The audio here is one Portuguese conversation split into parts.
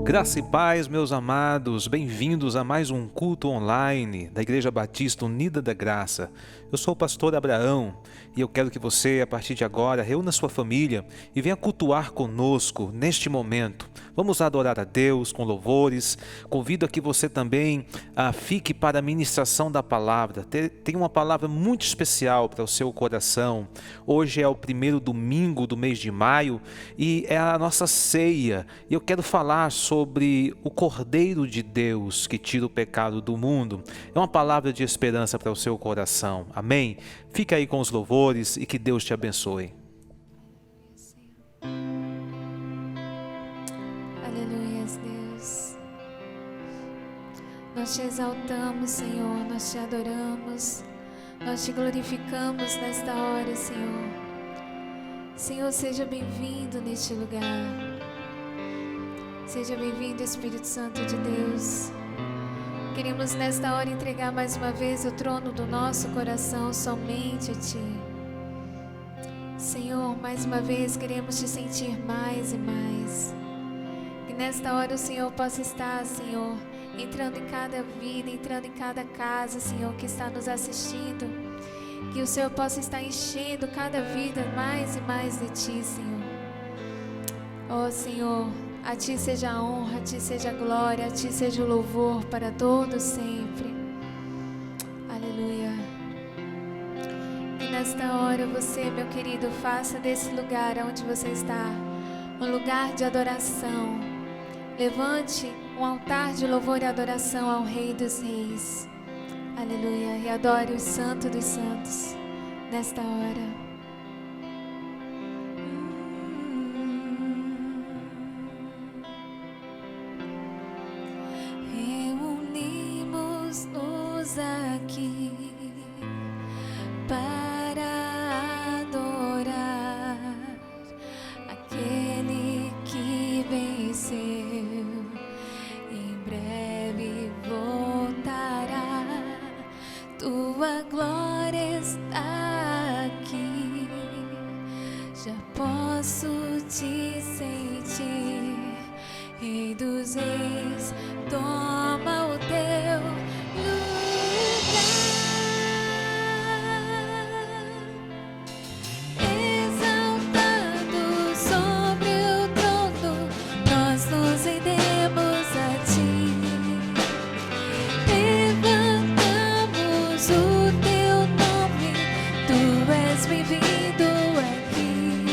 Graça e paz, meus amados, bem-vindos a mais um culto online da Igreja Batista Unida da Graça. Eu sou o pastor Abraão e eu quero que você, a partir de agora, reúna sua família e venha cultuar conosco neste momento. Vamos adorar a Deus com louvores. Convido a que você também fique para a ministração da palavra. Tem uma palavra muito especial para o seu coração. Hoje é o primeiro domingo do mês de maio e é a nossa ceia. E eu quero falar sobre o Cordeiro de Deus que tira o pecado do mundo. É uma palavra de esperança para o seu coração. Amém? Fica aí com os louvores e que Deus te abençoe. Aleluias, Deus. Nós te exaltamos, Senhor, nós te adoramos, nós te glorificamos nesta hora, Senhor. Senhor, seja bem-vindo neste lugar. Seja bem-vindo, Espírito Santo de Deus. Queremos nesta hora entregar mais uma vez o trono do nosso coração somente a Ti. Senhor, mais uma vez queremos Te sentir mais e mais. Que nesta hora o Senhor possa estar, Senhor, entrando em cada vida, entrando em cada casa, Senhor, que está nos assistindo. Que o Senhor possa estar enchendo cada vida mais e mais de Ti, Senhor. Ó Senhor, a Ti seja a honra, a Ti seja a glória, a Ti seja o louvor para todos sempre. Aleluia. E nesta hora você, meu querido, faça desse lugar onde você está um lugar de adoração. Levante um altar de louvor e adoração ao Rei dos Reis. Aleluia. E adore o Santo dos Santos nesta hora. Reunimos-nos aqui para adorar aquele que venceu. Em breve voltará, tua glória está aqui. Já posso te sentir, Rei dos Reis, toma o teu lugar. Exaltado sobre o trono, nós nos rendemos a Ti. Levantamos o teu nome, Tu és bem-vindo aqui.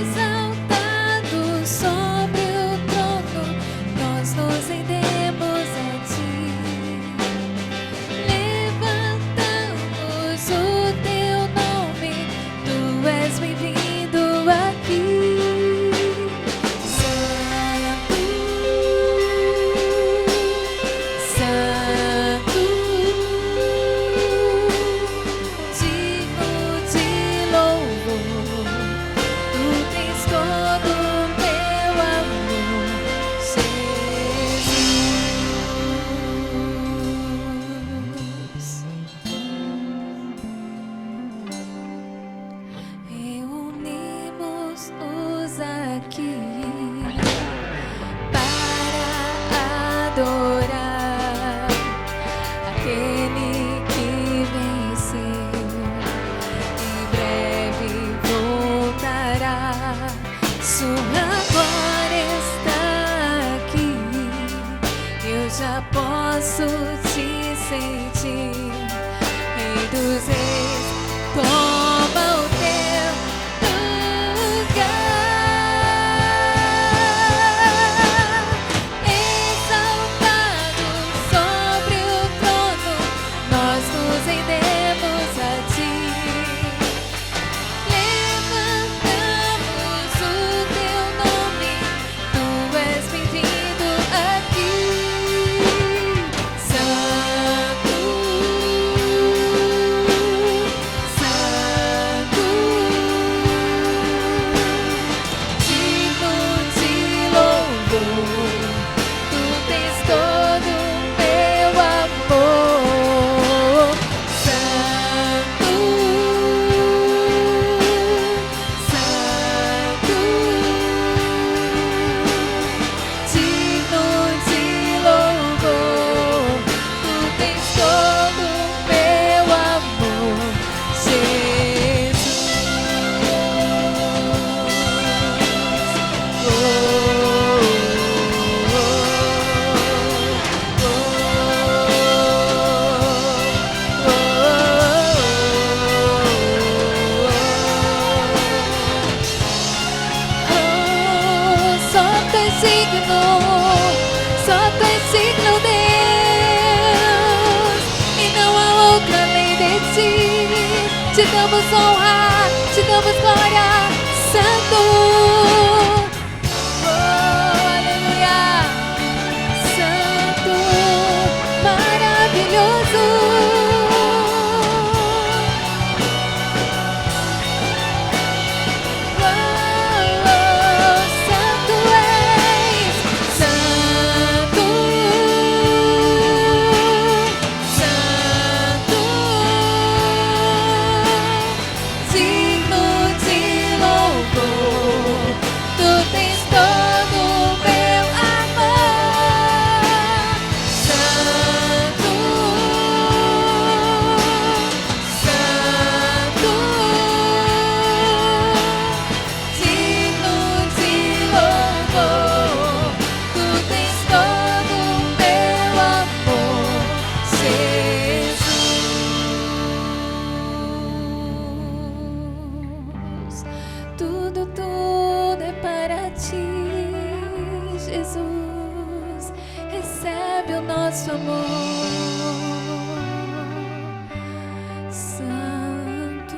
Exaltado sobre o trono, nós nos rendemos a Ti. Levantamos o teu nome, Tu és bem-vindo aqui. Santo, Santo, digno de louvor, Tu tens todo o meu amor, Jesus. Reunimos-nos aqui para adorar aquele que venceu. Em breve voltará, sua glória está aqui. Eu já posso te sentir, Rei dos Reis, toma o teu lugar. Exaltado sobre o trono, nós nos rendemos a Ti. Levantamos o teu nome, Tu és bem-vindo aqui. Santo, Só tu és digno, só tu és digno, Deus, e não há outra além de ti. Te damos honra, te damos glória, Santo. Oh, aleluia, Santo, maravilhoso. Tudo é para ti, Jesus. Recebe o nosso amor, Santo.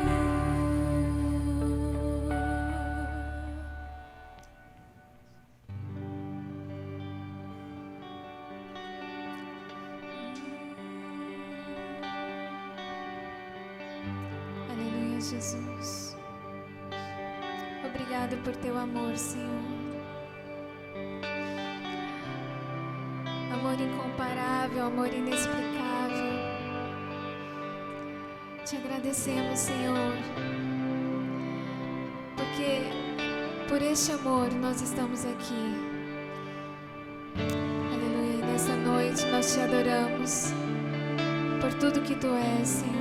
Aleluia, Jesus. Obrigado por teu amor, Senhor. Amor incomparável, amor inexplicável. Te agradecemos, Senhor, porque por este amor nós estamos aqui. Aleluia. E nessa noite nós te adoramos por tudo que tu és, Senhor.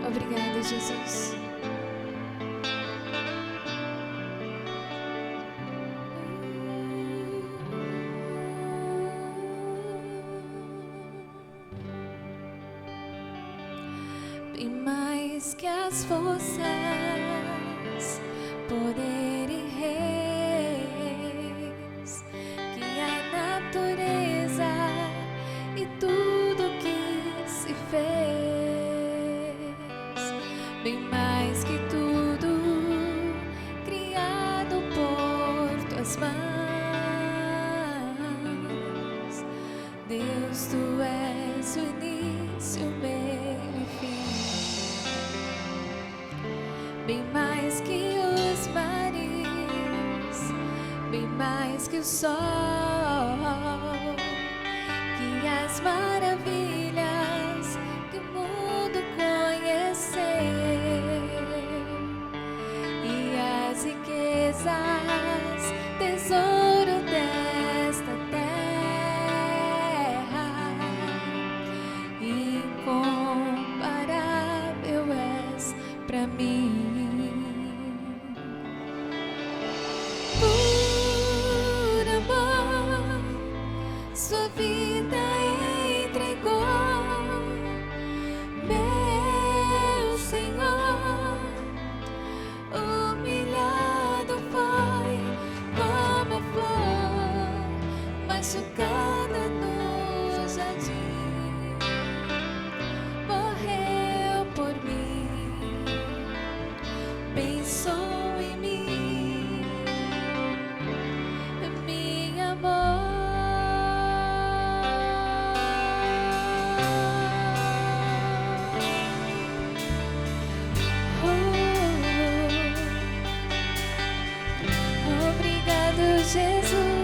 Obrigada, Jesus. Bem mais que as forças, poder e reis, que a natureza e tudo que se fez, bem mais que tudo criado por tuas mãos. Deus, tu és o início, o meio e fim. Bem mais que os mares, bem mais que o sol, que as maravilhas que o mundo conheceu, e as riquezas, tesouro desta terra, incomparável és pra mim. Por amor, sua vida entregou, meu Senhor. Humilhado foi como a flor machucada no jardim, morreu por mim, pensou em mim, me amou. Obrigado, Jesus.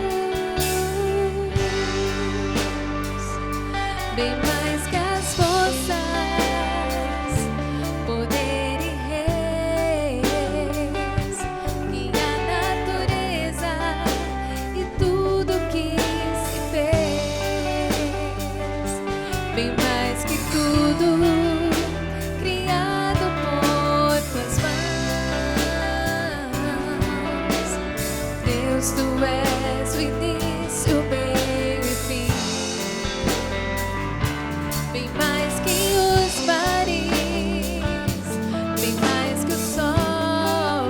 Bem mais que as forças, poder e reis, que a natureza e tudo que se fez, bem mais que tudo criado por tuas mãos. Deus, tu és o início, o meio e fim. Bem mais que os mares, bem mais que o sol,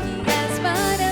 e as maravilhas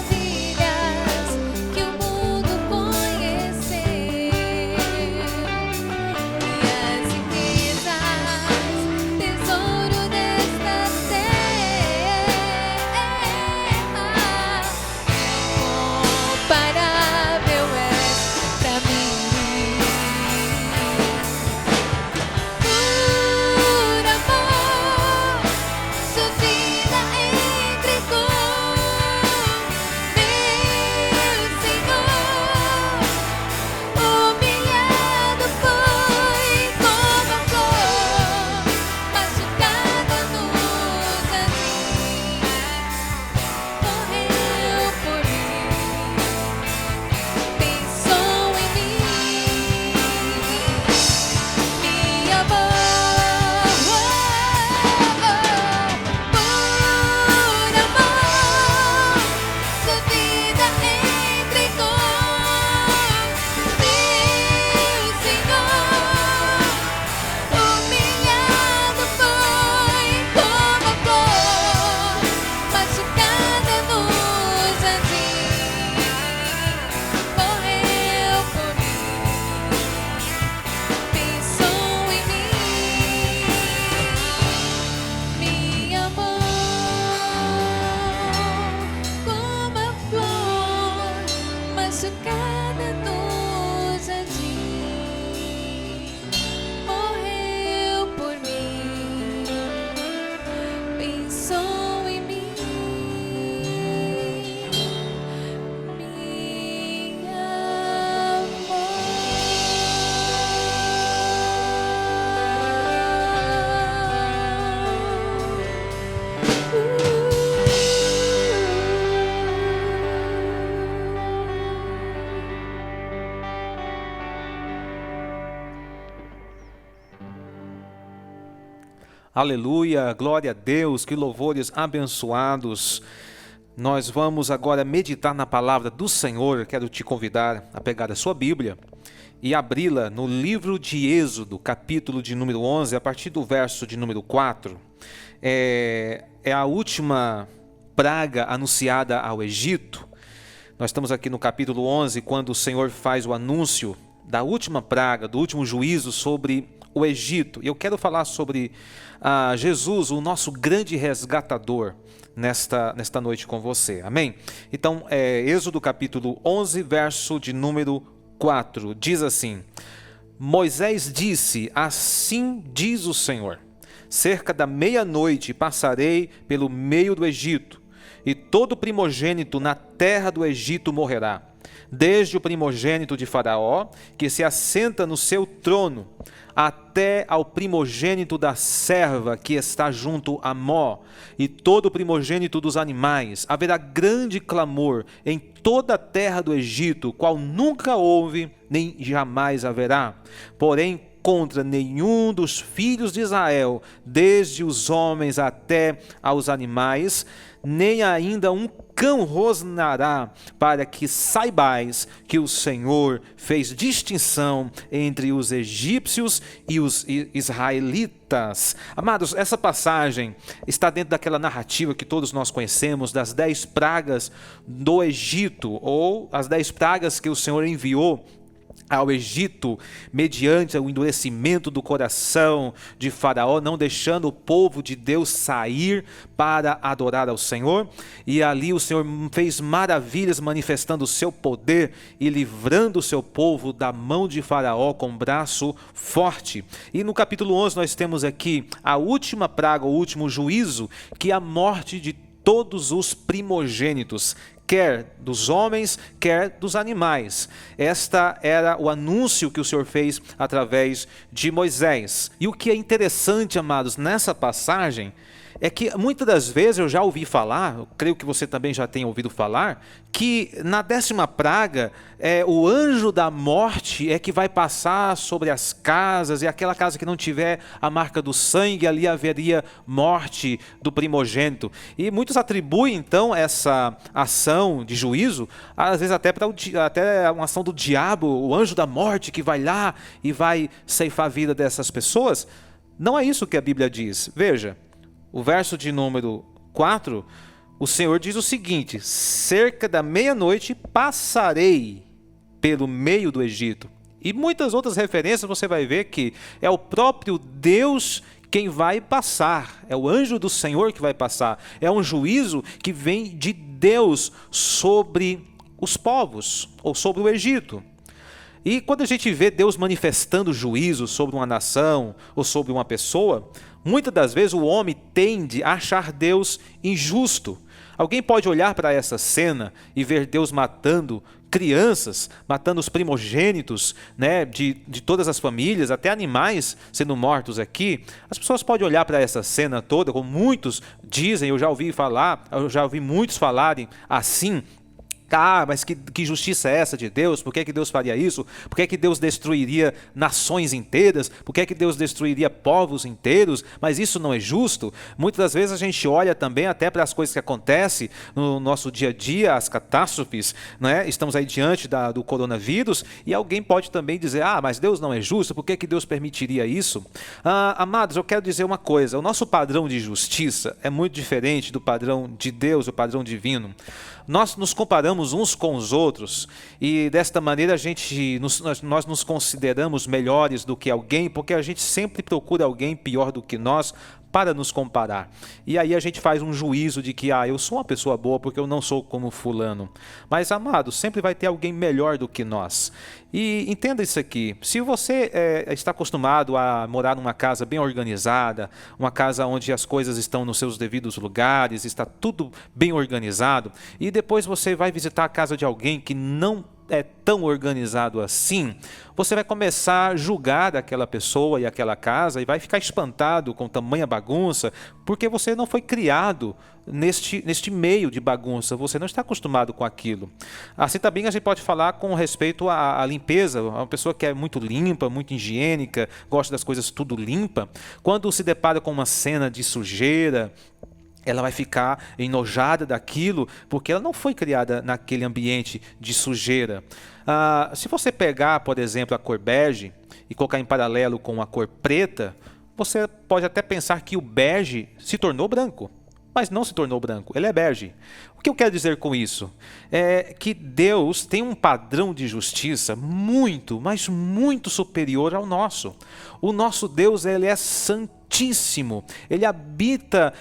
Aleluia, glória a Deus, que louvores abençoados. Nós vamos agora meditar na palavra do Senhor. Quero te convidar a pegar a sua Bíblia e abri-la no livro de Êxodo, capítulo de número 11, a partir do verso de número 4. É a última praga anunciada ao Egito. Nós estamos aqui no capítulo 11, quando o Senhor faz o anúncio da última praga, do último juízo sobre o Egito. E eu quero falar sobre Jesus, o nosso grande resgatador, nesta noite com você. Amém? Então, Êxodo capítulo 11, verso de número 4, diz assim: Moisés disse, assim diz o Senhor, cerca da meia-noite passarei pelo meio do Egito, e todo primogênito na terra do Egito morrerá, desde o primogênito de Faraó, que se assenta no seu trono, até ao primogênito da serva que está junto a Mó, e todo o primogênito dos animais. Haverá grande clamor em toda a terra do Egito, qual nunca houve, nem jamais haverá. Porém, contra nenhum dos filhos de Israel, desde os homens até aos animais, nem ainda um cão rosnará, para que saibais que o Senhor fez distinção entre os egípcios e os israelitas. Amados, essa passagem está dentro daquela narrativa que todos nós conhecemos, das 10 pragas do Egito, ou as 10 pragas que o Senhor enviou ao Egito, mediante o endurecimento do coração de Faraó, não deixando o povo de Deus sair para adorar ao Senhor. E ali o Senhor fez maravilhas, manifestando o seu poder e livrando o seu povo da mão de Faraó com braço forte. E no capítulo 11 nós temos aqui a última praga, o último juízo, que é a morte de todos os primogênitos, quer dos homens, quer dos animais. Esta era o anúncio que o Senhor fez através de Moisés. E o que é interessante, amados, nessa passagem, é que muitas das vezes eu já ouvi falar, eu creio que você também já tenha ouvido falar, que na 10ª praga, o anjo da morte é que vai passar sobre as casas, e aquela casa que não tiver a marca do sangue, ali haveria morte do primogênito. E muitos atribuem então essa ação de juízo, às vezes até uma ação do diabo, o anjo da morte que vai lá e vai ceifar a vida dessas pessoas. Não é isso que a Bíblia diz. Veja, o verso de número 4, o Senhor diz o seguinte: cerca da meia-noite passarei pelo meio do Egito. E muitas outras referências você vai ver que é o próprio Deus quem vai passar, é o anjo do Senhor que vai passar. É um juízo que vem de Deus sobre os povos, ou sobre o Egito. E quando a gente vê Deus manifestando juízo sobre uma nação ou sobre uma pessoa, muitas das vezes o homem tende a achar Deus injusto. Alguém pode olhar para essa cena e ver Deus matando crianças, matando os primogênitos, né, de todas as famílias, até animais sendo mortos aqui. As pessoas podem olhar para essa cena toda, como muitos dizem, eu já ouvi muitos falarem assim: mas que justiça é essa de Deus? Por que Deus faria isso? Por que Deus destruiria nações inteiras? Por que Deus destruiria povos inteiros? Mas isso não é justo? Muitas das vezes a gente olha também até para as coisas que acontecem no nosso dia a dia, as catástrofes, né? Estamos aí diante do coronavírus, e alguém pode também dizer: mas Deus não é justo, por que Deus permitiria isso? Amados, eu quero dizer uma coisa: o nosso padrão de justiça é muito diferente do padrão de Deus, o padrão divino. Nós nos comparamos uns com os outros, e desta maneira nós nos consideramos melhores do que alguém, porque a gente sempre procura alguém pior do que nós para nos comparar. E aí a gente faz um juízo de que eu sou uma pessoa boa porque eu não sou como fulano. Mas, amado, sempre vai ter alguém melhor do que nós. E entenda isso aqui: se você está acostumado a morar numa casa bem organizada, uma casa onde as coisas estão nos seus devidos lugares, está tudo bem organizado, e depois você vai visitar a casa de alguém que não é tão organizado assim, você vai começar a julgar aquela pessoa e aquela casa e vai ficar espantado com tamanha bagunça, porque você não foi criado neste meio de bagunça, você não está acostumado com aquilo. Assim também a gente pode falar com respeito à limpeza. Uma pessoa que é muito limpa, muito higiênica, gosta das coisas tudo limpa, quando se depara com uma cena de sujeira, ela vai ficar enojada daquilo, porque ela não foi criada naquele ambiente de sujeira. Se você pegar, por exemplo, a cor bege e colocar em paralelo com a cor preta, você pode até pensar que o bege se tornou branco, mas não se tornou branco, ele é bege. O que eu quero dizer com isso? É que Deus tem um padrão de justiça muito, mas muito superior ao nosso. O nosso Deus, ele é santíssimo, ele habita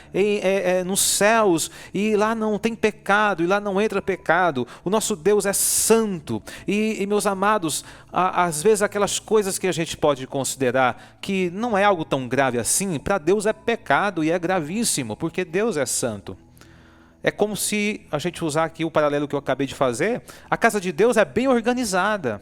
nos céus e lá não tem pecado, e lá não entra pecado. O nosso Deus é santo. E meus amados, às vezes aquelas coisas que a gente pode considerar que não é algo tão grave assim, para Deus é pecado e é gravíssimo, porque Deus é santo. É como se a gente usar aqui o paralelo que eu acabei de fazer, a casa de Deus é bem organizada,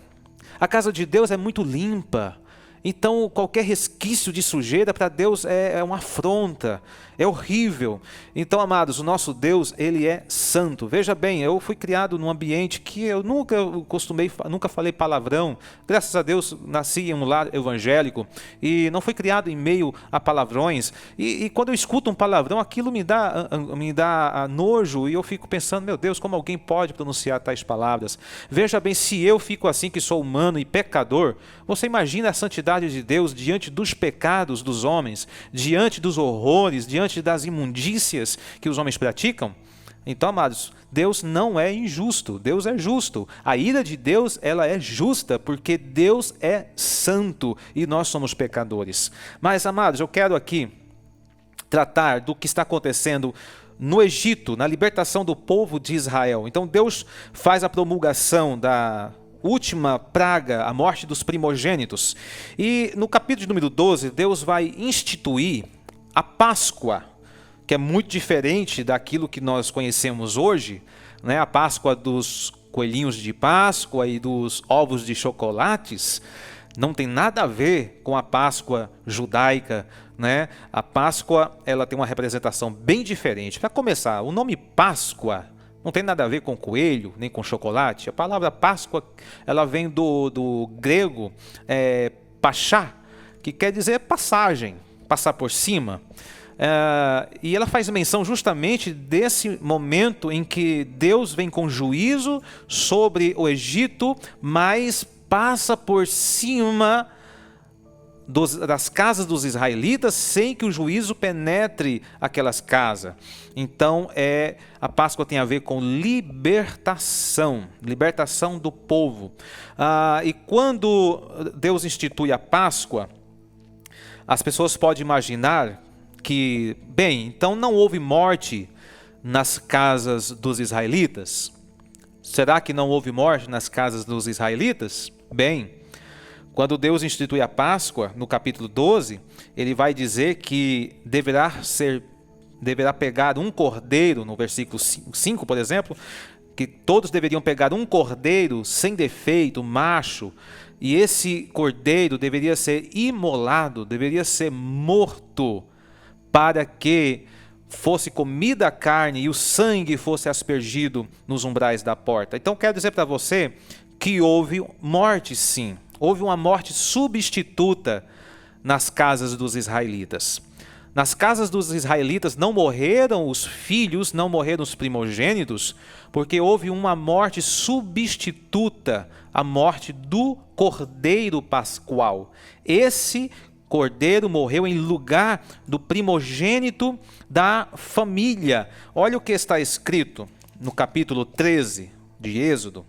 a casa de Deus é muito limpa. Então qualquer resquício de sujeira para Deus é uma afronta, é horrível. Então, amados, o nosso Deus, ele é santo. Veja bem, eu fui criado num ambiente que eu nunca falei palavrão. Graças a Deus nasci em um lar evangélico e não fui criado em meio a palavrões. E quando eu escuto um palavrão, aquilo me dá nojo e eu fico pensando, meu Deus, como alguém pode pronunciar tais palavras? Veja bem, se eu fico assim, que sou humano e pecador, você imagina a santidade de Deus diante dos pecados dos homens, diante dos horrores, diante das imundícias que os homens praticam? Então, amados, Deus não é injusto, Deus é justo. A ira de Deus, ela é justa, porque Deus é santo e nós somos pecadores. Mas, amados, eu quero aqui tratar do que está acontecendo no Egito, na libertação do povo de Israel. Então, Deus faz a promulgação da última praga, a morte dos primogênitos. E no capítulo de número 12, Deus vai instituir a Páscoa, que é muito diferente daquilo que nós conhecemos hoje, né? A Páscoa dos coelhinhos de Páscoa e dos ovos de chocolates não tem nada a ver com a Páscoa judaica, né? A Páscoa, ela tem uma representação bem diferente. Para começar, o nome Páscoa não tem nada a ver com coelho, nem com chocolate. A palavra Páscoa, ela vem do grego pachá, que quer dizer passagem, passar por cima. E ela faz menção justamente desse momento em que Deus vem com juízo sobre o Egito, mas passa por cima das casas dos israelitas sem que o juízo penetre aquelas casas. Então a Páscoa tem a ver com libertação do povo. E quando Deus institui a Páscoa, as pessoas podem imaginar que, bem, então não houve morte nas casas dos israelitas? Será que não houve morte nas casas dos israelitas? Bem, quando Deus institui a Páscoa, no capítulo 12, ele vai dizer que deverá pegar um cordeiro, no versículo 5, por exemplo, que todos deveriam pegar um cordeiro sem defeito, macho, e esse cordeiro deveria ser imolado, deveria ser morto, para que fosse comida a carne e o sangue fosse aspergido nos umbrais da porta. Então quero dizer para você que houve morte, sim. Houve uma morte substituta nas casas dos israelitas. Nas casas dos israelitas não morreram os filhos, não morreram os primogênitos, porque houve uma morte substituta, a morte do cordeiro pascual. Esse cordeiro morreu em lugar do primogênito da família. Olha o que está escrito no capítulo 13 de Êxodo,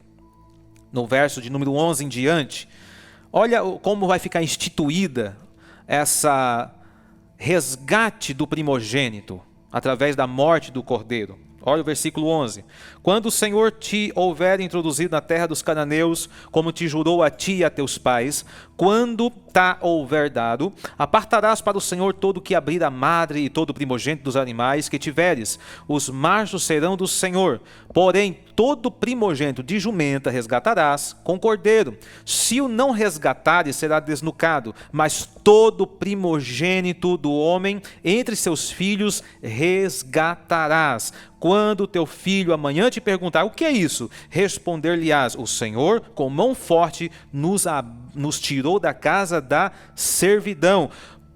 no verso de número 11 em diante. Olha como vai ficar instituída essa resgate do primogênito através da morte do cordeiro. Olha o versículo 11. Quando o Senhor te houver introduzido na terra dos cananeus, como te jurou a ti e a teus pais, quando tá houver dado, apartarás para o Senhor todo o que abrir a madre e todo o primogênito dos animais que tiveres. Os machos serão do Senhor, porém todo primogênito de jumenta resgatarás com cordeiro. Se o não resgatares, será desnucado, mas todo primogênito do homem entre seus filhos resgatarás. Quando teu filho amanhã te perguntar o que é isso, responder-lhe-ás: o Senhor com mão forte nos tirou da casa da servidão.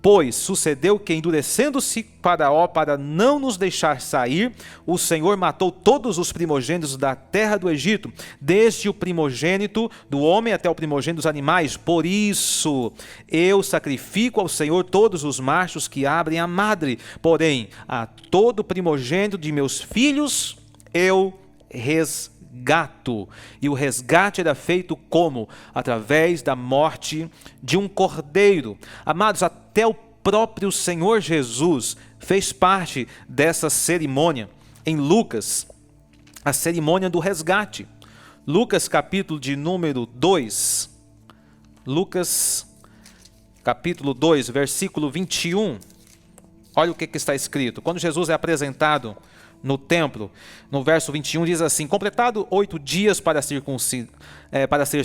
Pois sucedeu que, endurecendo-se Faraó para não nos deixar sair, o Senhor matou todos os primogênitos da terra do Egito, desde o primogênito do homem até o primogênito dos animais. Por isso eu sacrifico ao Senhor todos os machos que abrem a madre, porém a todo primogênito de meus filhos eu resgato. E o resgate era feito como? Através da morte de um cordeiro. Amados, até o próprio Senhor Jesus fez parte dessa cerimônia. Em Lucas, a cerimônia do resgate. Lucas capítulo de número 2. Lucas capítulo 2, versículo 21. Olha o que está escrito. Quando Jesus é apresentado no templo, no verso 21 diz assim: completado 8 dias para ser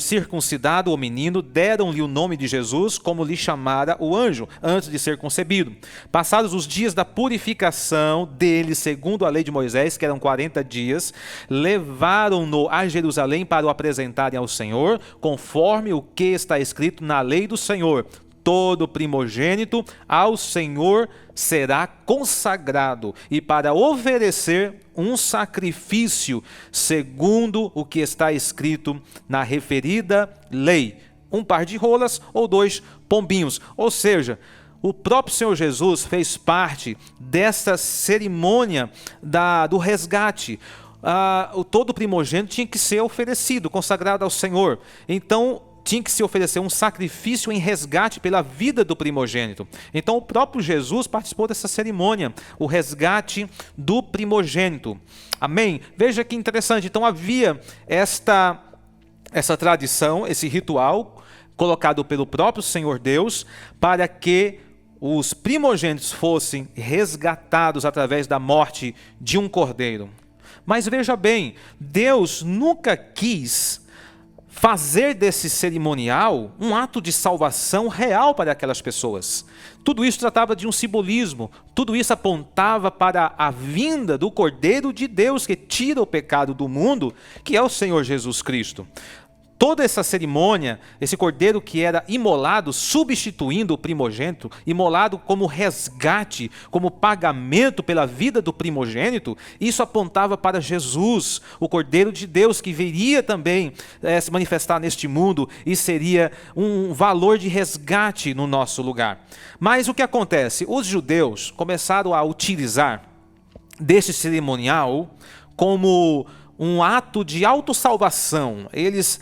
circuncidado o menino, deram-lhe o nome de Jesus, como lhe chamara o anjo, antes de ser concebido. Passados os dias da purificação dele, segundo a lei de Moisés, que eram 40 dias, levaram-no a Jerusalém para o apresentarem ao Senhor, conforme o que está escrito na lei do Senhor: todo primogênito ao Senhor será consagrado, e para oferecer um sacrifício, segundo o que está escrito na referida lei, um par de rolas ou 2 pombinhos. Ou seja, o próprio Senhor Jesus fez parte dessa cerimônia do resgate. Todo primogênito tinha que ser oferecido, consagrado ao Senhor. Então, tinha que se oferecer um sacrifício em resgate pela vida do primogênito. Então o próprio Jesus participou dessa cerimônia, o resgate do primogênito. Amém? Veja que interessante. Então havia essa tradição, esse ritual colocado pelo próprio Senhor Deus para que os primogênitos fossem resgatados através da morte de um cordeiro. Mas veja bem, Deus nunca quis fazer desse cerimonial um ato de salvação real para aquelas pessoas. Tudo isso tratava de um simbolismo, tudo isso apontava para a vinda do Cordeiro de Deus que tira o pecado do mundo, que é o Senhor Jesus Cristo. Toda essa cerimônia, esse cordeiro que era imolado, substituindo o primogênito, imolado como resgate, como pagamento pela vida do primogênito, isso apontava para Jesus, o Cordeiro de Deus, que viria também se manifestar neste mundo e seria um valor de resgate no nosso lugar. Mas o que acontece? Os judeus começaram a utilizar deste cerimonial como um ato de autossalvação. Eles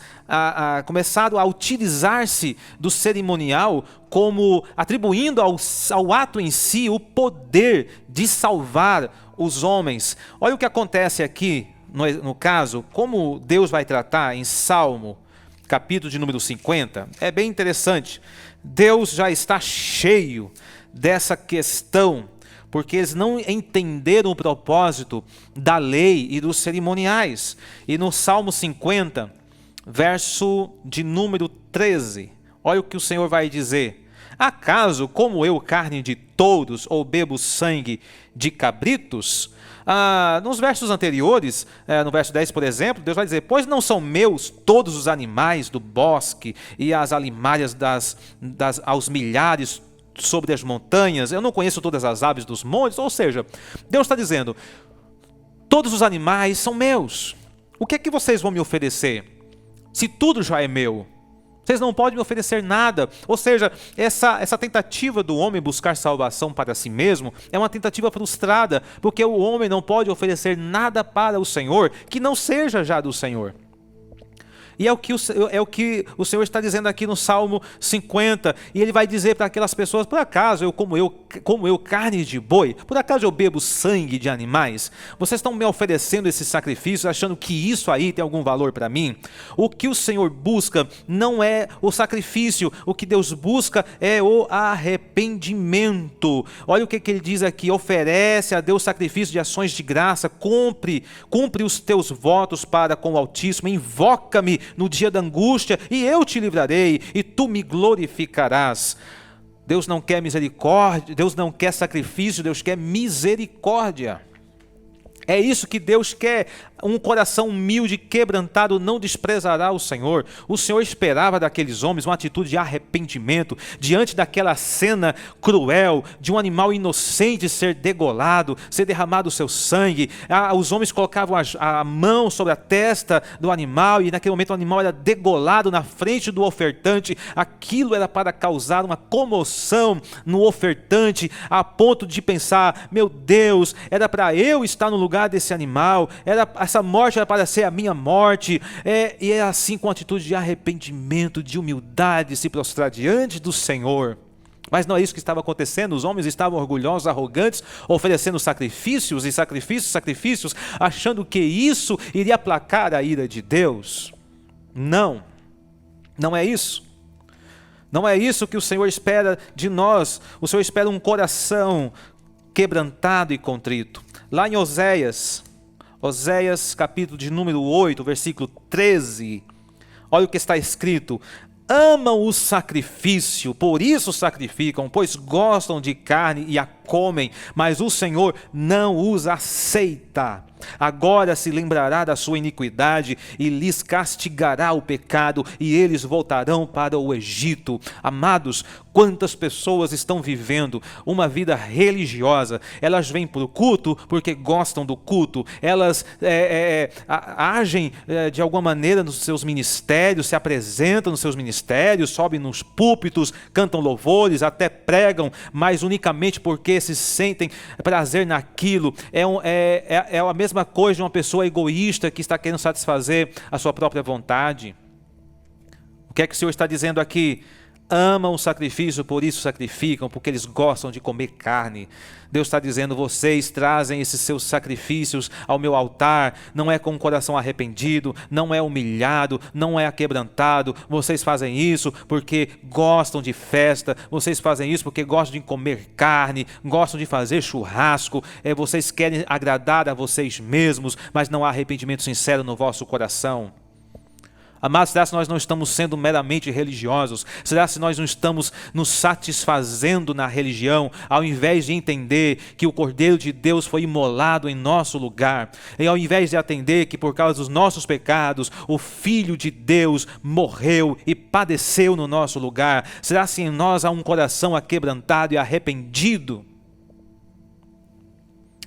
começaram a utilizar-se do cerimonial como atribuindo ao ato em si o poder de salvar os homens. Olha o que acontece aqui, no caso, como Deus vai tratar em Salmo, capítulo de número 50. É bem interessante. Deus já está cheio dessa questão, porque eles não entenderam o propósito da lei e dos cerimoniais. E no Salmo 50, verso de número 13, olha o que o Senhor vai dizer: acaso como eu carne de touros ou bebo sangue de cabritos? Nos versos anteriores, no verso 10, por exemplo, Deus vai dizer: pois não são meus todos os animais do bosque e as alimárias aos milhares sobre as montanhas, eu não conheço todas as aves dos montes. Ou seja, Deus está dizendo: todos os animais são meus. O que é que vocês vão me oferecer? Se tudo já é meu, vocês não podem me oferecer nada. Ou seja, essa tentativa do homem buscar salvação para si mesmo é uma tentativa frustrada, porque o homem não pode oferecer nada para o Senhor que não seja já do Senhor. E é o que o Senhor está dizendo aqui no Salmo 50. E Ele vai dizer para aquelas pessoas: por acaso eu, como eu, como eu carne de boi? Por acaso eu bebo sangue de animais? Vocês estão me oferecendo esses sacrifícios achando que isso aí tem algum valor para mim? O que o Senhor busca não é o sacrifício, o que Deus busca é o arrependimento. Olha o que ele diz aqui: oferece a Deus sacrifício de ações de graça, cumpre os teus votos para com o Altíssimo, invoca-me no dia da angústia e eu te livrarei e tu me glorificarás. Deus não quer misericórdia, Deus não quer sacrifício, Deus quer misericórdia. É isso que Deus quer. Um coração humilde, quebrantado, não desprezará o Senhor. O Senhor esperava daqueles homens uma atitude de arrependimento, diante daquela cena cruel, de um animal inocente ser degolado, ser derramado o seu sangue. Os homens colocavam a mão sobre a testa do animal, e naquele momento o animal era degolado na frente do ofertante. Aquilo era para causar uma comoção no ofertante, a ponto de pensar: meu Deus, era para eu estar no lugar desse animal, essa morte era para ser a minha morte. E é assim, com atitude de arrependimento, de humildade, se prostrar diante do Senhor. Mas não é isso que estava acontecendo. Os homens estavam orgulhosos, arrogantes, oferecendo sacrifícios e sacrifícios, achando que isso iria aplacar a ira de Deus. Não é isso. Não é isso que o Senhor espera de nós. O Senhor espera um coração quebrantado e contrito. Lá em Oséias capítulo de número 8, versículo 13, olha o que está escrito: amam o sacrifício, por isso sacrificam, pois gostam de carne e a comem, mas o Senhor não os aceita. Agora se lembrará da sua iniquidade e lhes castigará o pecado, e eles voltarão para o Egito. Amados, quantas pessoas estão vivendo uma vida religiosa? Elas vêm para o culto porque gostam do culto, elas agem de alguma maneira nos seus ministérios, se apresentam nos seus ministérios, sobem nos púlpitos, cantam louvores, até pregam, mas unicamente porque se sentem prazer naquilo. É a mesma coisa de uma pessoa egoísta que está querendo satisfazer a sua própria vontade. O que é que o Senhor está dizendo aqui? Amam o sacrifício, por isso sacrificam, porque eles gostam de comer carne. Deus está dizendo: vocês trazem esses seus sacrifícios ao meu altar, não é com o coração arrependido, não é humilhado, não é aquebrantado. Vocês fazem isso porque gostam de festa, vocês fazem isso porque gostam de comer carne, gostam de fazer churrasco, vocês querem agradar a vocês mesmos, mas não há arrependimento sincero no vosso coração. Amados, será se nós não estamos sendo meramente religiosos? Será se nós não estamos nos satisfazendo na religião, ao invés de entender que o Cordeiro de Deus foi imolado em nosso lugar, e ao invés de atender que por causa dos nossos pecados, o Filho de Deus morreu e padeceu no nosso lugar? Será se em nós há um coração aquebrantado e arrependido?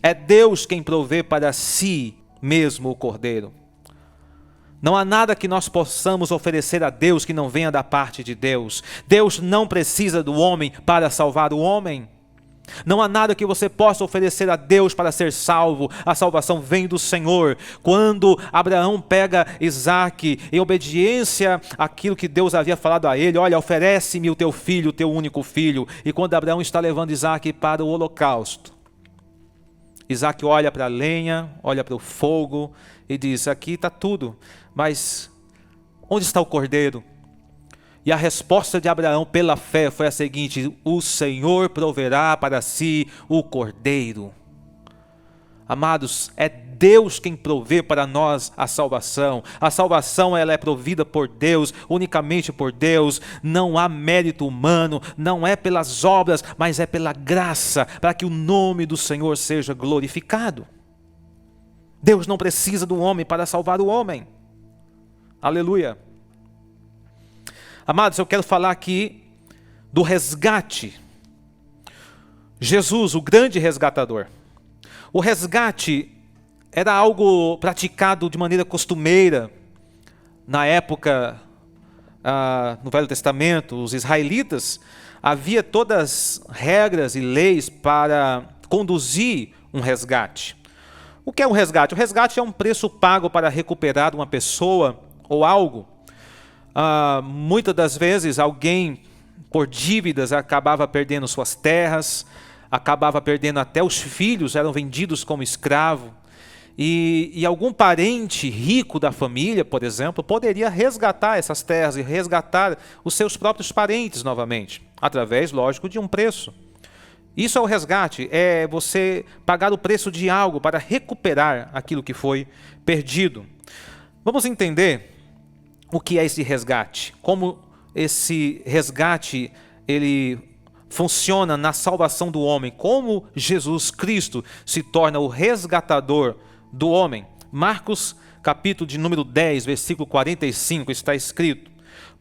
É Deus quem provê para si mesmo o Cordeiro. Não há nada que nós possamos oferecer a Deus que não venha da parte de Deus. Deus não precisa do homem para salvar o homem. Não há nada que você possa oferecer a Deus para ser salvo. A salvação vem do Senhor. Quando Abraão pega Isaque, em obediência àquilo que Deus havia falado a ele: olha, oferece-me o teu filho, o teu único filho. E quando Abraão está levando Isaque para o holocausto, Isaque olha para a lenha, olha para o fogo e diz: aqui está tudo, mas onde está o cordeiro? E a resposta de Abraão pela fé foi a seguinte: o Senhor proverá para si o cordeiro. Amados, é Deus quem provê para nós a salvação. A salvação, ela é provida por Deus, unicamente por Deus. Não há mérito humano, não é pelas obras, mas é pela graça, para que o nome do Senhor seja glorificado. Deus não precisa do homem para salvar o homem. Aleluia. Amados, eu quero falar aqui do resgate. Jesus, o grande resgatador. O resgate era algo praticado de maneira costumeira na época, no Velho Testamento. Os israelitas, havia todas regras e leis para conduzir um resgate. O que é um resgate? O resgate é um preço pago para recuperar uma pessoa ou algo. Muitas das vezes alguém, por dívidas, acabava perdendo suas terras, acabava perdendo até os filhos, eram vendidos como escravo. E algum parente rico da família, por exemplo, poderia resgatar essas terras e resgatar os seus próprios parentes novamente, através, lógico, de um preço. Isso é o resgate, é você pagar o preço de algo para recuperar aquilo que foi perdido. Vamos entender o que é esse resgate, como esse resgate ele funciona na salvação do homem, como Jesus Cristo se torna o resgatador do homem. Marcos, capítulo de número 10, versículo 45, está escrito: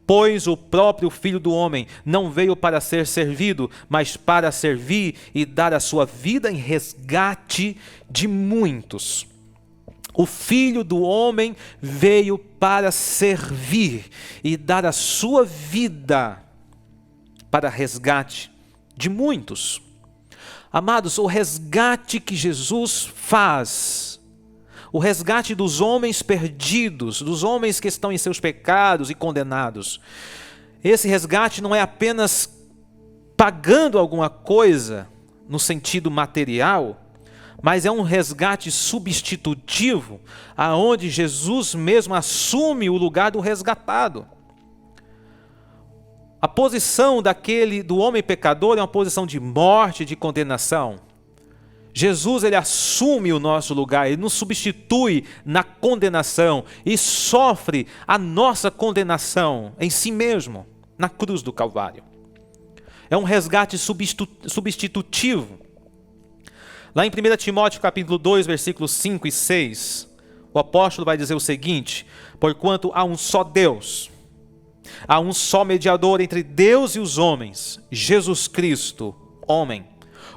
pois o próprio Filho do Homem não veio para ser servido, mas para servir e dar a sua vida em resgate de muitos. O Filho do Homem veio para servir e dar a sua vida para resgate de muitos. Amados, o resgate que Jesus faz, o resgate dos homens perdidos, dos homens que estão em seus pecados e condenados. Esse resgate não é apenas pagando alguma coisa no sentido material, mas é um resgate substitutivo, aonde Jesus mesmo assume o lugar do resgatado. A posição do homem pecador é uma posição de morte, de condenação. Jesus, ele assume o nosso lugar, ele nos substitui na condenação e sofre a nossa condenação em si mesmo, na cruz do Calvário. É um resgate substitutivo. Lá em 1 Timóteo capítulo 2, versículos 5 e 6, o apóstolo vai dizer o seguinte: porquanto há um só Deus, há um só mediador entre Deus e os homens, Jesus Cristo, homem,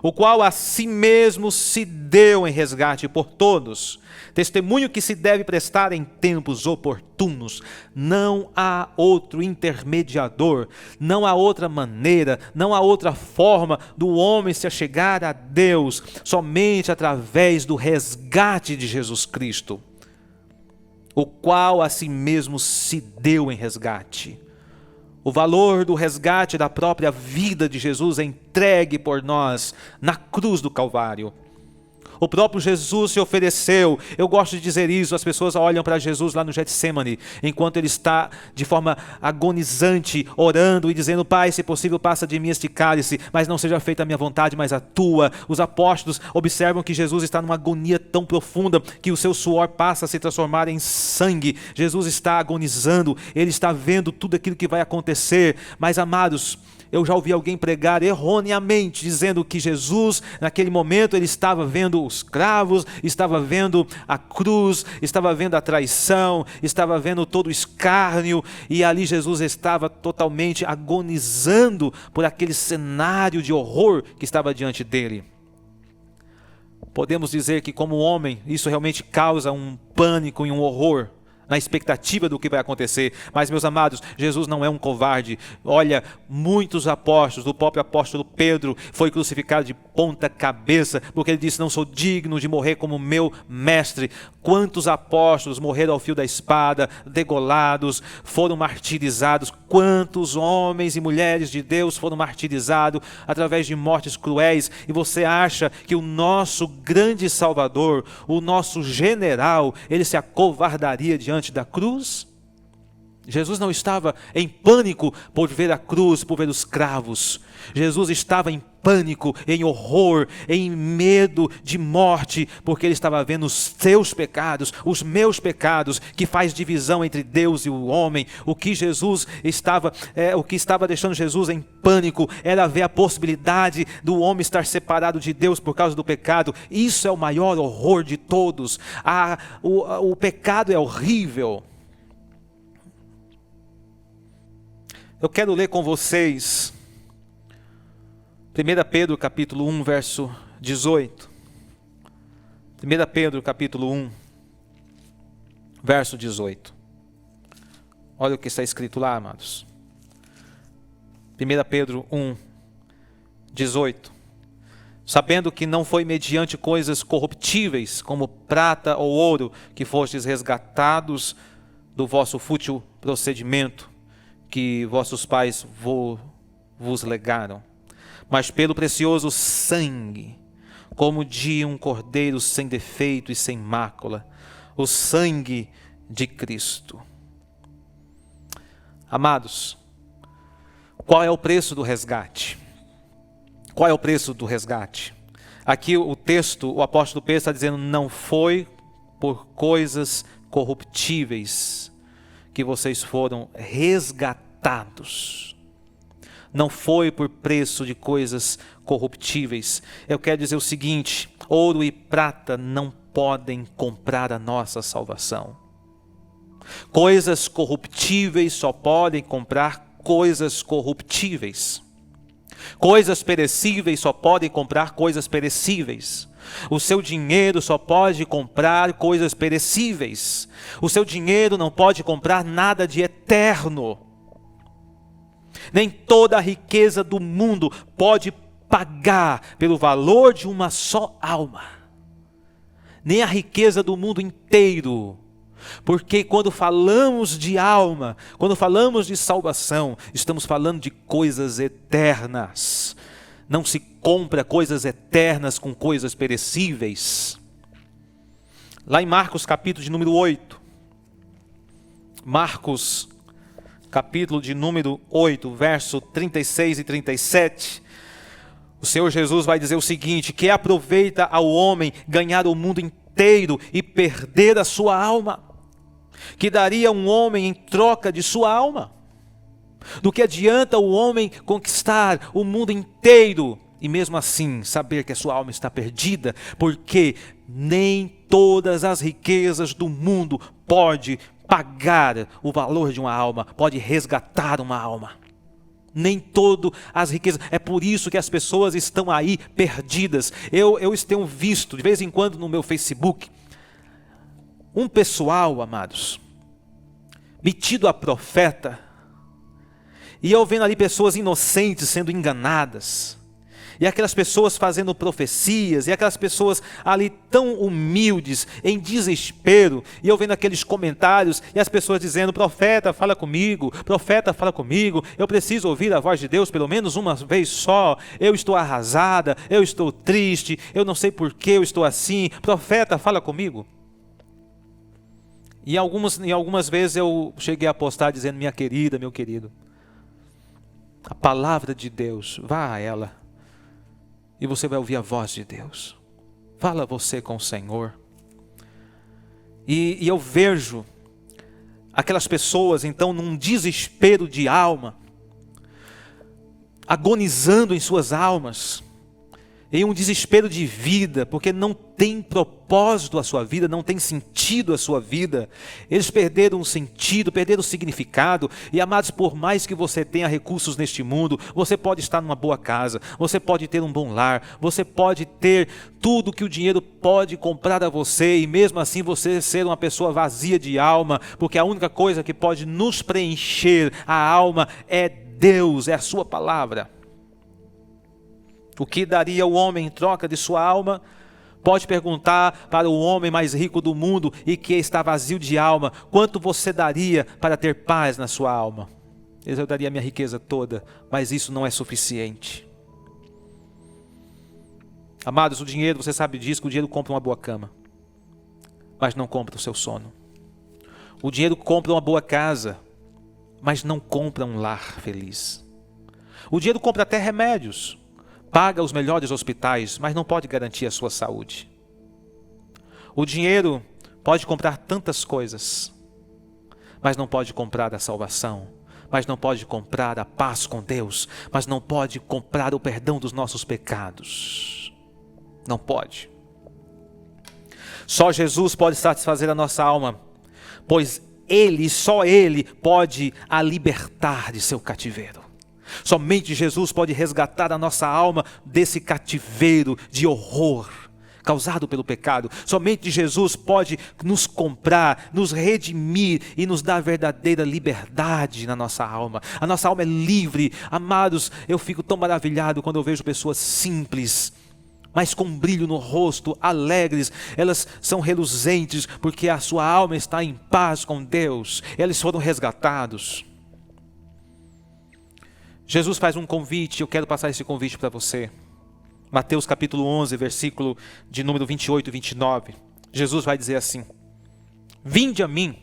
o qual a si mesmo se deu em resgate por todos, testemunho que se deve prestar em tempos oportunos. Não há outro intermediador, não há outra maneira, não há outra forma do homem se achegar a Deus, somente através do resgate de Jesus Cristo, o qual a si mesmo se deu em resgate. O valor do resgate da própria vida de Jesus é entregue por nós na cruz do Calvário. O próprio Jesus se ofereceu. Eu gosto de dizer isso, as pessoas olham para Jesus lá no Getsemane, enquanto ele está de forma agonizante, orando e dizendo: Pai, se possível, passa de mim este cálice, mas não seja feita a minha vontade, mas a tua. Os apóstolos observam que Jesus está numa agonia tão profunda que o seu suor passa a se transformar em sangue. Jesus está agonizando, ele está vendo tudo aquilo que vai acontecer. Mas, amados, eu já ouvi alguém pregar erroneamente, dizendo que Jesus, naquele momento, ele estava vendo os cravos, estava vendo a cruz, estava vendo a traição, estava vendo todo o escárnio, e ali Jesus estava totalmente agonizando por aquele cenário de horror que estava diante dele. Podemos dizer que, como homem, isso realmente causa um pânico e um horror na expectativa do que vai acontecer. Mas, meus amados, Jesus não é um covarde. Olha, muitos apóstolos, o próprio apóstolo Pedro foi crucificado de ponta cabeça, porque ele disse: não sou digno de morrer como meu mestre. Quantos apóstolos morreram ao fio da espada, degolados, foram martirizados? Quantos homens e mulheres de Deus foram martirizados através de mortes cruéis? E você acha que o nosso grande Salvador, o nosso general, ele se acovardaria diante da cruz? Jesus não estava em pânico por ver a cruz, por ver os cravos. Jesus estava em pânico, em horror, em medo de morte, porque ele estava vendo os seus pecados, os meus pecados, que faz divisão entre Deus e o homem. O que estava deixando Jesus em pânico era ver a possibilidade do homem estar separado de Deus por causa do pecado. Isso é o maior horror de todos. O pecado é horrível. Eu quero ler com vocês 1 Pedro capítulo 1, verso 18. 1 Pedro capítulo 1, verso 18. Olha o que está escrito lá, amados. 1 Pedro 1, 18. Sabendo que não foi mediante coisas corruptíveis, como prata ou ouro, que fostes resgatados do vosso fútil procedimento, que vossos pais vos legaram, mas pelo precioso sangue, como de um cordeiro sem defeito e sem mácula, o sangue de Cristo. Amados, qual é o preço do resgate? Qual é o preço do resgate? Aqui o texto, o apóstolo Pedro está dizendo, não foi por coisas corruptíveis que vocês foram resgatados. Não foi por preço de coisas corruptíveis. Eu quero dizer o seguinte, ouro e prata não podem comprar a nossa salvação. Coisas corruptíveis só podem comprar coisas corruptíveis. Coisas perecíveis só podem comprar coisas perecíveis. O seu dinheiro só pode comprar coisas perecíveis. O seu dinheiro não pode comprar nada de eterno. Nem toda a riqueza do mundo pode pagar pelo valor de uma só alma. Nem a riqueza do mundo inteiro. Porque quando falamos de alma, quando falamos de salvação, estamos falando de coisas eternas. Não se compra coisas eternas com coisas perecíveis. Lá em Marcos capítulo de número 8. Marcos capítulo de número 8, verso 36 e 37. O Senhor Jesus vai dizer o seguinte, que aproveita ao homem ganhar o mundo inteiro e perder a sua alma. Que daria um homem em troca de sua alma? Do que adianta o homem conquistar o mundo inteiro e mesmo assim saber que a sua alma está perdida? Porque nem todas as riquezas do mundo pode pagar o valor de uma alma, pode resgatar uma alma. Nem todas as riquezas. É por isso que as pessoas estão aí perdidas. Eu tenho visto de vez em quando no meu Facebook um pessoal, amados, metido a profeta, e eu vendo ali pessoas inocentes sendo enganadas, e aquelas pessoas fazendo profecias, e aquelas pessoas ali tão humildes, em desespero, e eu vendo aqueles comentários, e as pessoas dizendo, profeta fala comigo, eu preciso ouvir a voz de Deus pelo menos uma vez só, eu estou arrasada, eu estou triste, eu não sei por que eu estou assim, profeta fala comigo. E algumas vezes eu cheguei a postar dizendo, minha querida, meu querido, a palavra de Deus, vá a ela, e você vai ouvir a voz de Deus. Fala você com o Senhor. E eu vejo aquelas pessoas então num desespero de alma, agonizando em suas almas, em um desespero de vida, porque não tem propósito a sua vida, não tem sentido a sua vida. Eles perderam o sentido, perderam o significado. E amados, por mais que você tenha recursos neste mundo, você pode estar numa boa casa, você pode ter um bom lar, você pode ter tudo que o dinheiro pode comprar a você, e mesmo assim você ser uma pessoa vazia de alma, porque a única coisa que pode nos preencher a alma é Deus, é a sua palavra. O que daria o homem em troca de sua alma? Pode perguntar para o homem mais rico do mundo e que está vazio de alma, quanto você daria para ter paz na sua alma? Eu daria a minha riqueza toda, mas isso não é suficiente. Amados, o dinheiro, você sabe disso, que o dinheiro compra uma boa cama, mas não compra o seu sono. O dinheiro compra uma boa casa, mas não compra um lar feliz. O dinheiro compra até remédios, paga os melhores hospitais, mas não pode garantir a sua saúde. O dinheiro pode comprar tantas coisas, mas não pode comprar a salvação, mas não pode comprar a paz com Deus, mas não pode comprar o perdão dos nossos pecados. Não pode. Só Jesus pode satisfazer a nossa alma, pois Ele, só Ele pode a libertar de seu cativeiro. Somente Jesus pode resgatar a nossa alma desse cativeiro de horror causado pelo pecado. Somente Jesus pode nos comprar, nos redimir e nos dar verdadeira liberdade na nossa alma. A nossa alma é livre. Amados, eu fico tão maravilhado quando eu vejo pessoas simples, mas com um brilho no rosto, alegres. Elas são reluzentes porque a sua alma está em paz com Deus. Eles foram resgatados. Jesus faz um convite, eu quero passar esse convite para você. Mateus capítulo 11, versículo de número 28 e 29. Jesus vai dizer assim: vinde a mim,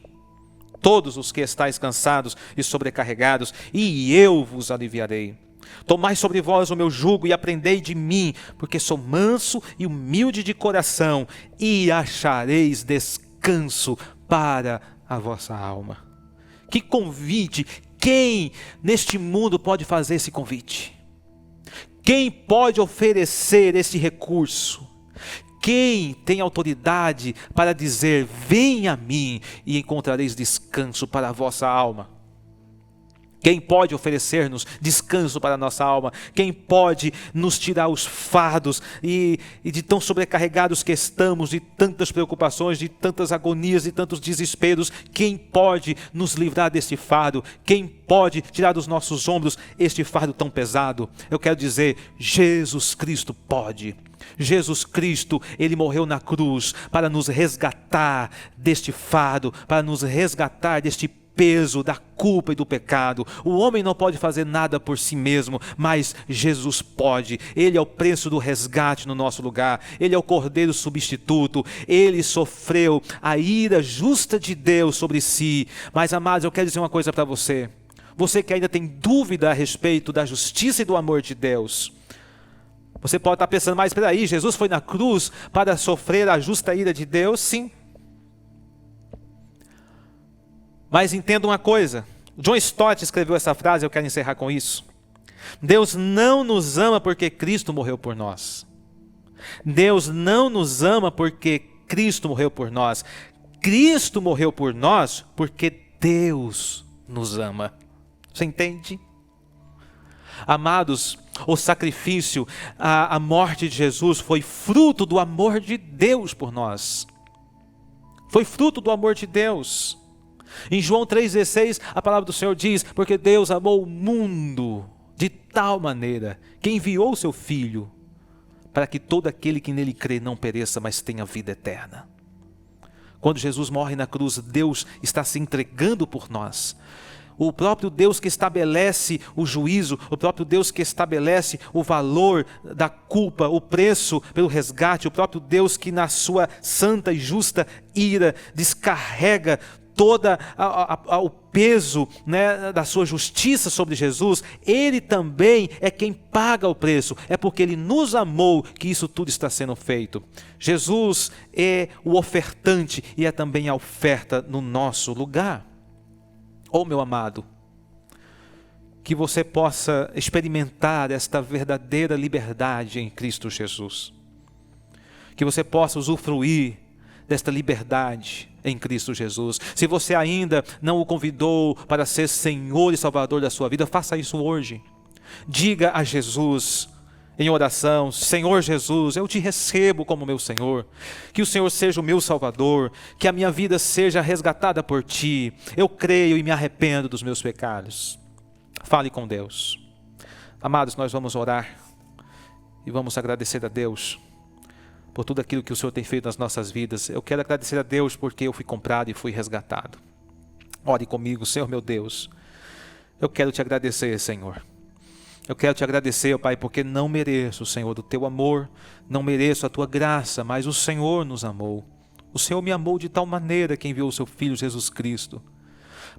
todos os que estáis cansados e sobrecarregados, e eu vos aliviarei. Tomai sobre vós o meu jugo e aprendei de mim, porque sou manso e humilde de coração, e achareis descanso para a vossa alma. Que convite! Quem neste mundo pode fazer esse convite? Quem pode oferecer esse recurso? Quem tem autoridade para dizer: venha a mim e encontrareis descanso para a vossa alma? Quem pode oferecer-nos descanso para a nossa alma? Quem pode nos tirar os fardos e de tão sobrecarregados que estamos, de tantas preocupações, de tantas agonias, de tantos desesperos? Quem pode nos livrar deste fardo? Quem pode tirar dos nossos ombros este fardo tão pesado? Eu quero dizer, Jesus Cristo pode. Jesus Cristo, Ele morreu na cruz para nos resgatar deste fardo, para nos resgatar deste peso da culpa e do pecado. O homem não pode fazer nada por si mesmo, mas Jesus pode. Ele é o preço do resgate no nosso lugar. Ele é o cordeiro substituto. Ele sofreu a ira justa de Deus sobre si. Mas, amados, eu quero dizer uma coisa para você. Você que ainda tem dúvida a respeito da justiça e do amor de Deus. Você pode estar pensando, mas espera aí, Jesus foi na cruz para sofrer a justa ira de Deus? Sim. Mas entenda uma coisa, John Stott escreveu essa frase, eu quero encerrar com isso. Deus não nos ama porque Cristo morreu por nós. Deus não nos ama porque Cristo morreu por nós. Cristo morreu por nós porque Deus nos ama. Você entende? Amados, o sacrifício, a morte de Jesus foi fruto do amor de Deus por nós. Foi fruto do amor de Deus. Em João 3,16, a palavra do Senhor diz: porque Deus amou o mundo de tal maneira que enviou o seu Filho, para que todo aquele que nele crê não pereça, mas tenha vida eterna. Quando Jesus morre na cruz, Deus está se entregando por nós. O próprio Deus que estabelece o juízo, o próprio Deus que estabelece o valor da culpa, o preço pelo resgate, o próprio Deus que na sua santa e justa ira descarrega todo o peso, né, da sua justiça sobre Jesus. Ele também é quem paga o preço. É porque Ele nos amou que isso tudo está sendo feito. Jesus é o ofertante e é também a oferta no nosso lugar. Oh, meu amado, que você possa experimentar esta verdadeira liberdade em Cristo Jesus. Que você possa usufruir desta liberdade em Cristo Jesus. Se você ainda não o convidou para ser Senhor e Salvador da sua vida, faça isso hoje. Diga a Jesus em oração: Senhor Jesus, eu te recebo como meu Senhor. Que o Senhor seja o meu Salvador. Que a minha vida seja resgatada por Ti. Eu creio e me arrependo dos meus pecados. Fale com Deus. Amados, nós vamos orar e vamos agradecer a Deus por tudo aquilo que o Senhor tem feito nas nossas vidas. Eu quero agradecer a Deus porque eu fui comprado e fui resgatado. Ore comigo. Senhor meu Deus, eu quero te agradecer, Senhor. Eu quero te agradecer, ó Pai, porque não mereço, Senhor, do teu amor, não mereço a tua graça, mas o Senhor nos amou. O Senhor me amou de tal maneira que enviou o seu Filho Jesus Cristo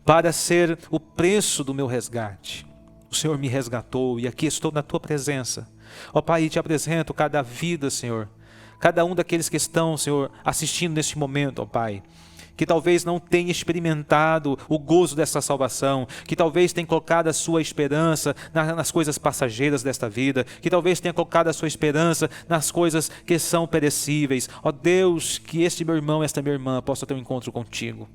para ser o preço do meu resgate. O Senhor me resgatou e aqui estou na tua presença. Ó Pai, e te apresento cada vida, Senhor, cada um daqueles que estão, Senhor, assistindo neste momento, ó Pai, que talvez não tenha experimentado o gozo dessa salvação, que talvez tenha colocado a sua esperança nas coisas passageiras desta vida, que talvez tenha colocado a sua esperança nas coisas que são perecíveis. Ó Deus, que este meu irmão, esta minha irmã possa ter um encontro contigo.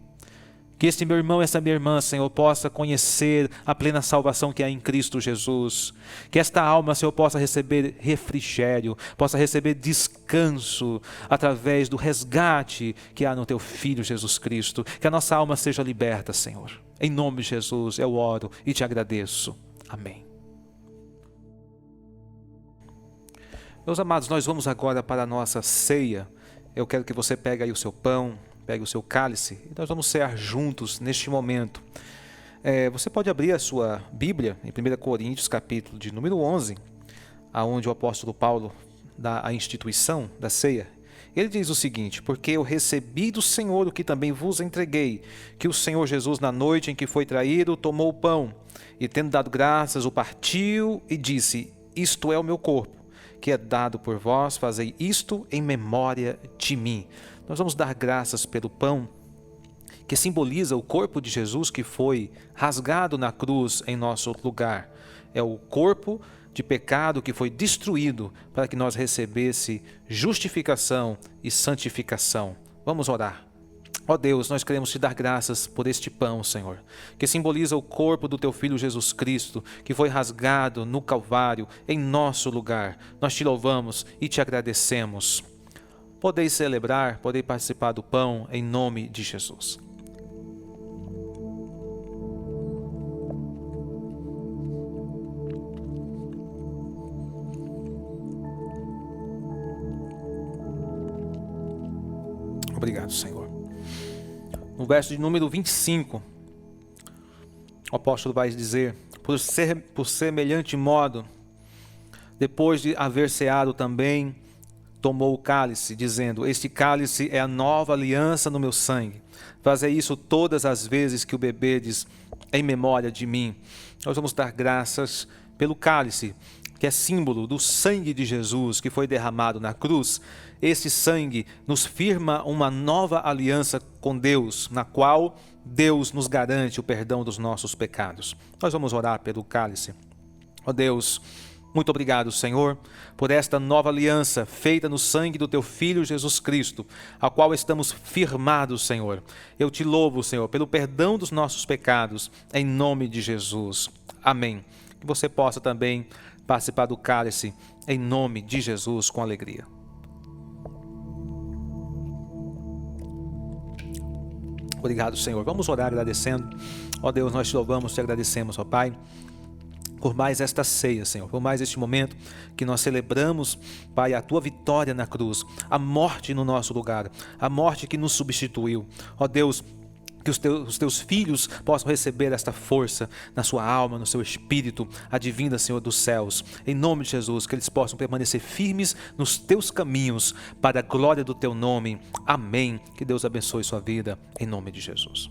Que este meu irmão e esta minha irmã, Senhor, possa conhecer a plena salvação que há em Cristo Jesus. Que esta alma, Senhor, possa receber refrigério, possa receber descanso através do resgate que há no Teu Filho Jesus Cristo. Que a nossa alma seja liberta, Senhor. Em nome de Jesus eu oro e te agradeço. Amém. Meus amados, nós vamos agora para a nossa ceia. Eu quero que você pegue aí o seu pão, pegue o seu cálice e nós vamos cear juntos neste momento. Você pode abrir a sua Bíblia em 1 Coríntios, capítulo de número 11, aonde o apóstolo Paulo dá a instituição da ceia. Ele diz o seguinte: porque eu recebi do Senhor o que também vos entreguei, que o Senhor Jesus, na noite em que foi traído, tomou o pão, e tendo dado graças, o partiu e disse: isto é o meu corpo, que é dado por vós, fazei isto em memória de mim. Nós vamos dar graças pelo pão, que simboliza o corpo de Jesus que foi rasgado na cruz em nosso lugar. É o corpo de pecado que foi destruído para que nós recebesse justificação e santificação. Vamos orar. Ó Deus, nós queremos te dar graças por este pão, Senhor, que simboliza o corpo do teu Filho Jesus Cristo, que foi rasgado no Calvário em nosso lugar. Nós te louvamos e te agradecemos. Podeis celebrar, podeis participar do pão em nome de Jesus. Obrigado, Senhor. No verso de número 25, o apóstolo vai dizer: por semelhante modo, depois de haver ceado também, tomou o cálice, dizendo: este cálice é a nova aliança no meu sangue. Fazei isso todas as vezes que o bebedes em memória de mim. Nós vamos dar graças pelo cálice, que é símbolo do sangue de Jesus que foi derramado na cruz. Esse sangue nos firma uma nova aliança com Deus, na qual Deus nos garante o perdão dos nossos pecados. Nós vamos orar pelo cálice. Ó Deus, muito obrigado, Senhor, por esta nova aliança feita no sangue do teu Filho Jesus Cristo, a qual estamos firmados, Senhor. Eu te louvo, Senhor, pelo perdão dos nossos pecados, em nome de Jesus. Amém. Que você possa também participar do cálice em nome de Jesus com alegria. Obrigado, Senhor. Vamos orar agradecendo. Ó Deus, nós te louvamos, te agradecemos, ó Pai, por mais esta ceia, Senhor, por mais este momento que nós celebramos, Pai, a tua vitória na cruz, a morte no nosso lugar, a morte que nos substituiu. Ó Deus, que os teus filhos possam receber esta força na sua alma, no seu espírito, advinda, Senhor, dos céus. Em nome de Jesus, que eles possam permanecer firmes nos teus caminhos, para a glória do teu nome. Amém. Que Deus abençoe sua vida, em nome de Jesus.